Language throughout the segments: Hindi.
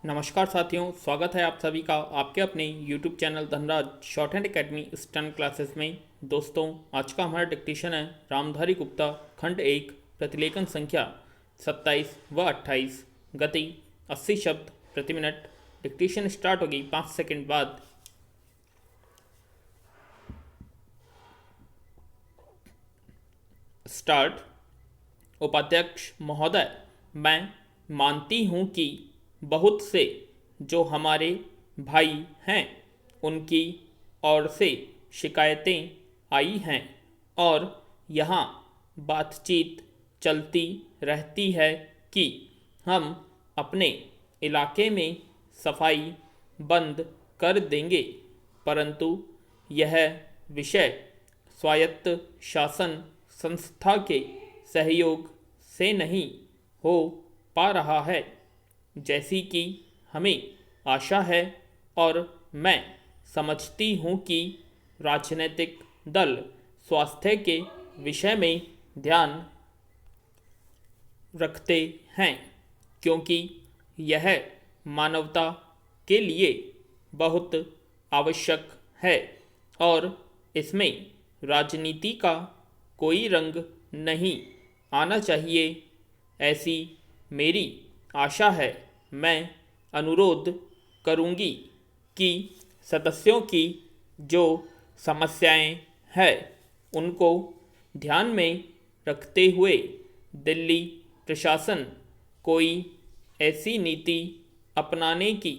नमस्कार साथियों, स्वागत है आप सभी का आपके अपने YouTube channel Dhanraj short hand academy स्टन क्लासेस में। दोस्तों, आज का हमारा डिक्टेशन है रामधारी गुप्ता खंड 1 प्रतिलेखन संख्या 27 व 28, गति 80 शब्द प्रति मिनट। डिक्टेशन स्टार्ट होगी 5 सेकंड बाद। स्टार्ट। उपाध्यक्ष महोदय, मैं मानती हूँ कि बहुत से जो हमारे भाई हैं उनकी ओर से शिकायतें आई हैं और यहाँ बातचीत चलती रहती है कि हम अपने इलाके में सफाई बंद कर देंगे, परंतु यह विषय स्वायत्त शासन संस्था के सहयोग से नहीं हो पा रहा है जैसी कि हमें आशा है, और मैं समझती हूँ कि राजनीतिक दल स्वास्थ्य के विषय में ध्यान रखते हैं, क्योंकि यह मानवता के लिए बहुत आवश्यक है और इसमें राजनीति का कोई रंग नहीं आना चाहिए, ऐसी मेरी आशा है। मैं अनुरोध करूंगी कि सदस्यों की जो समस्याएं हैं उनको ध्यान में रखते हुए दिल्ली प्रशासन कोई ऐसी नीति अपनाने की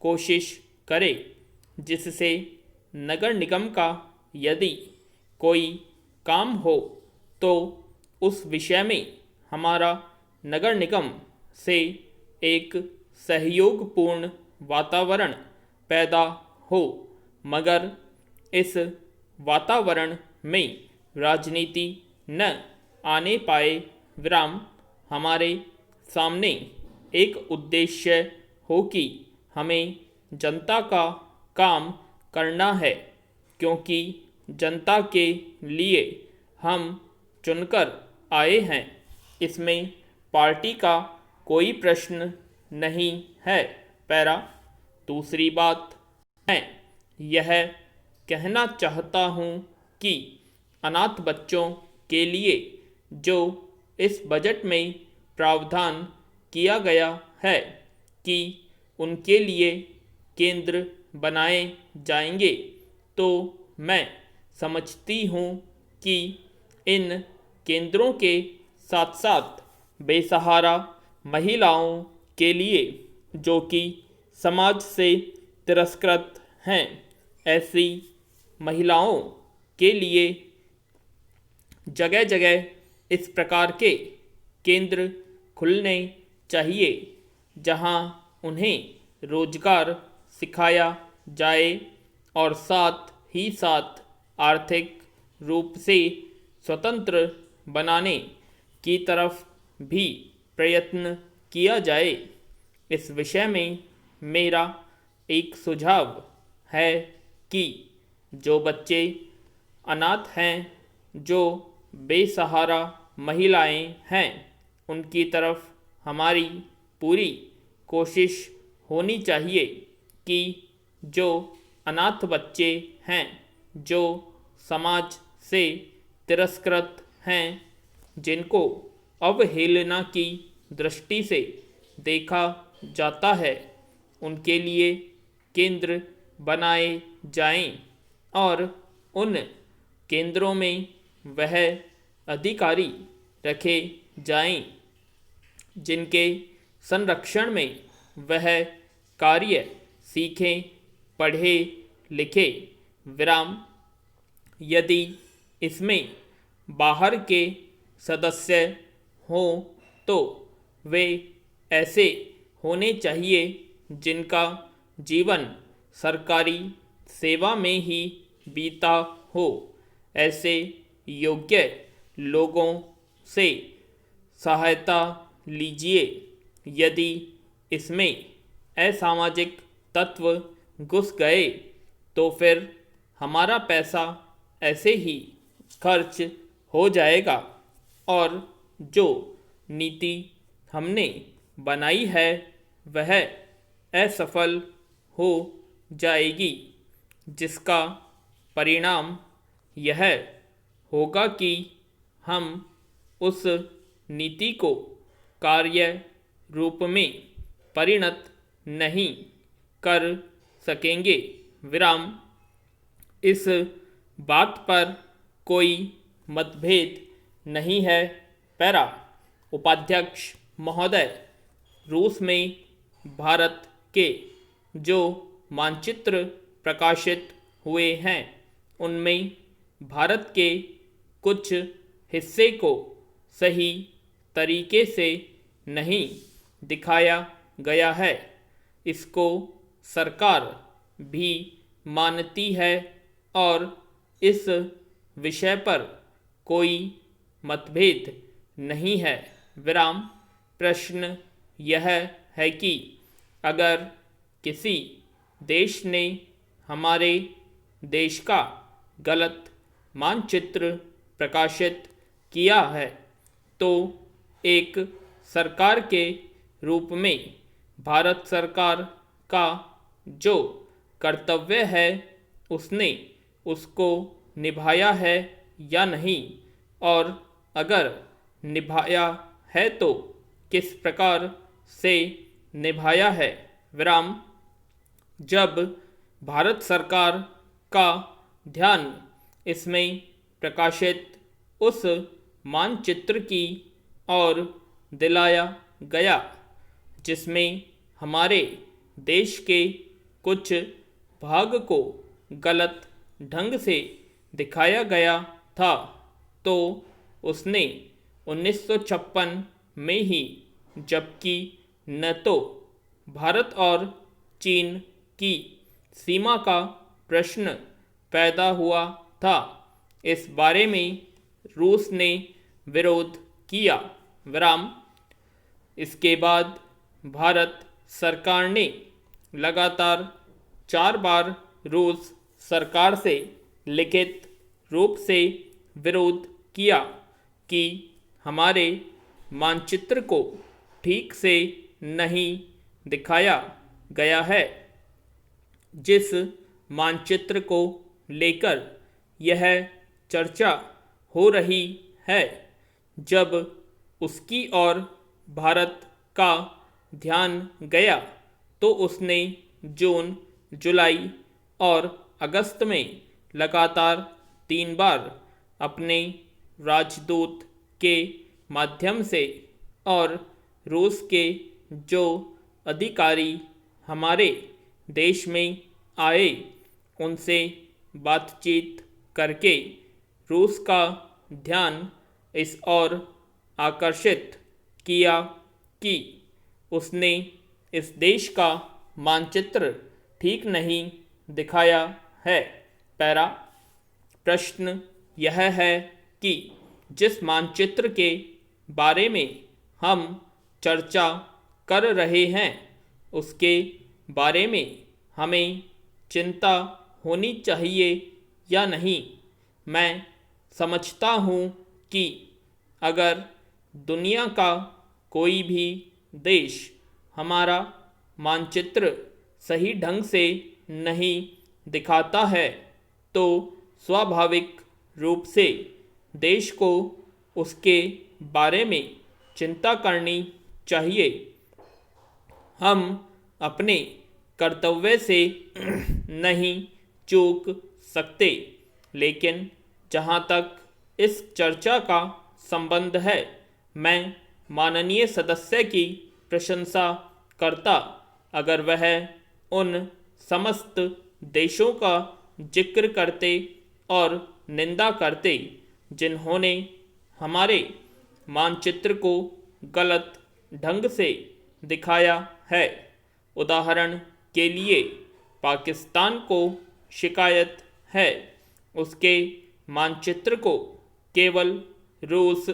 कोशिश करे जिससे नगर निगम का यदि कोई काम हो तो उस विषय में हमारा नगर निगम से एक सहयोगपूर्ण वातावरण पैदा हो, मगर इस वातावरण में राजनीति न आने पाए। विराम। हमारे सामने एक उद्देश्य हो कि हमें जनता का काम करना है, क्योंकि जनता के लिए हम चुनकर आए हैं। इसमें पार्टी का कोई प्रश्न नहीं है। पैरा। दूसरी बात, मैं यह कहना चाहता हूँ कि अनाथ बच्चों के लिए जो इस बजट में प्रावधान किया गया है कि उनके लिए केंद्र बनाए जाएंगे, तो मैं समझती हूँ कि इन केंद्रों के साथ साथ बेसहारा महिलाओं के लिए जो कि समाज से तिरस्कृत हैं, ऐसी महिलाओं के लिए जगह जगह इस प्रकार के केंद्र खुलने चाहिए जहां उन्हें रोजगार सिखाया जाए और साथ ही साथ आर्थिक रूप से स्वतंत्र बनाने की तरफ भी प्रयत्न किया जाए। इस विषय में मेरा एक सुझाव है कि जो बच्चे अनाथ हैं, जो बेसहारा महिलाएं हैं, उनकी तरफ हमारी पूरी कोशिश होनी चाहिए कि जो अनाथ बच्चे हैं, जो समाज से तिरस्कृत हैं, जिनको अवहेलना की दृष्टि से देखा जाता है, उनके लिए केंद्र बनाए जाएं और उन केंद्रों में वह अधिकारी रखे जाएं जिनके संरक्षण में वह कार्य सीखें, पढ़े लिखे। विराम। यदि इसमें बाहर के सदस्य हों तो वे ऐसे होने चाहिए जिनका जीवन सरकारी सेवा में ही बीता हो। ऐसे योग्य लोगों से सहायता लीजिए। यदि इसमें असामाजिक तत्व घुस गए तो फिर हमारा पैसा ऐसे ही खर्च हो जाएगा और जो नीति हमने बनाई है वह असफल हो जाएगी, जिसका परिणाम यह होगा कि हम उस नीति को कार्य रूप में परिणत नहीं कर सकेंगे। विराम। इस बात पर कोई मतभेद नहीं है। पैरा। उपाध्यक्ष महोदय, रूस में भारत के जो मानचित्र प्रकाशित हुए हैं उनमें भारत के कुछ हिस्से को सही तरीके से नहीं दिखाया गया है। इसको सरकार भी मानती है और इस विषय पर कोई मतभेद नहीं है। विराम। प्रश्न यह है कि अगर किसी देश ने हमारे देश का गलत मानचित्र प्रकाशित किया है तो एक सरकार के रूप में भारत सरकार का जो कर्तव्य है उसने उसको निभाया है या नहीं, और अगर निभाया है तो किस प्रकार से निभाया है। विराम। जब भारत सरकार का ध्यान इसमें प्रकाशित उस मानचित्र की ओर दिलाया गया जिसमें हमारे देश के कुछ भाग को गलत ढंग से दिखाया गया था, तो उसने 1956 में ही, जबकि न तो भारत और चीन की सीमा का प्रश्न पैदा हुआ था, इस बारे में रूस ने विरोध किया। विराम। इसके बाद भारत सरकार ने लगातार 4 बार रूस सरकार से लिखित रूप से विरोध किया कि हमारे मानचित्र को ठीक से नहीं दिखाया गया है। जिस मानचित्र को लेकर यह चर्चा हो रही है, जब उसकी ओर भारत का ध्यान गया तो उसने जून, जुलाई और अगस्त में लगातार 3 बार अपने राजदूत के माध्यम से और रूस के जो अधिकारी हमारे देश में आए उनसे बातचीत करके रूस का ध्यान इस ओर आकर्षित किया कि उसने इस देश का मानचित्र ठीक नहीं दिखाया है। पैरा। प्रश्न यह है कि जिस मानचित्र के बारे में हम चर्चा कर रहे हैं उसके बारे में हमें चिंता होनी चाहिए या नहीं। मैं समझता हूँ कि अगर दुनिया का कोई भी देश हमारा मानचित्र सही ढंग से नहीं दिखाता है तो स्वाभाविक रूप से देश को उसके बारे में चिंता करनी चाहिए। हम अपने कर्तव्य से नहीं चूक सकते, लेकिन जहाँ तक इस चर्चा का संबंध है, मैं माननीय सदस्य की प्रशंसा करता अगर वह उन समस्त देशों का जिक्र करते और निंदा करते जिन्होंने हमारे मानचित्र को गलत ढंग से दिखाया है। उदाहरण के लिए पाकिस्तान को शिकायत है उसके मानचित्र को केवल रूस,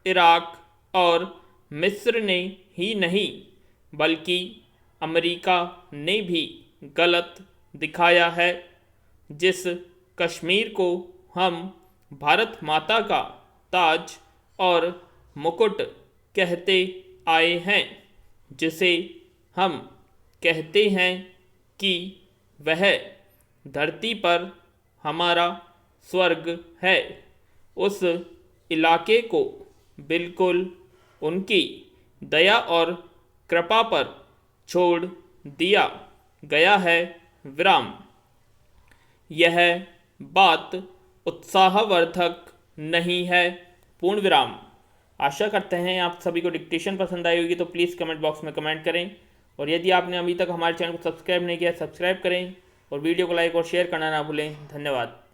इराक और मिस्र ने ही नहीं बल्कि अमेरिका ने भी गलत दिखाया है। जिस कश्मीर को हम भारत माता का ताज और मुकुट कहते आए हैं, जिसे हम कहते हैं कि वह धरती पर हमारा स्वर्ग है। उस इलाके को बिल्कुल उनकी दया और कृपा पर छोड़ दिया गया है। विराम। यह बात उत्साहवर्धक नहीं है। पूर्ण विराम। आशा करते हैं आप सभी को डिक्टेशन पसंद आई होगी, तो प्लीज़ कमेंट बॉक्स में कमेंट करें, और यदि आपने अभी तक हमारे चैनल को सब्सक्राइब नहीं किया सब्सक्राइब करें, और वीडियो को लाइक और शेयर करना ना भूलें। धन्यवाद।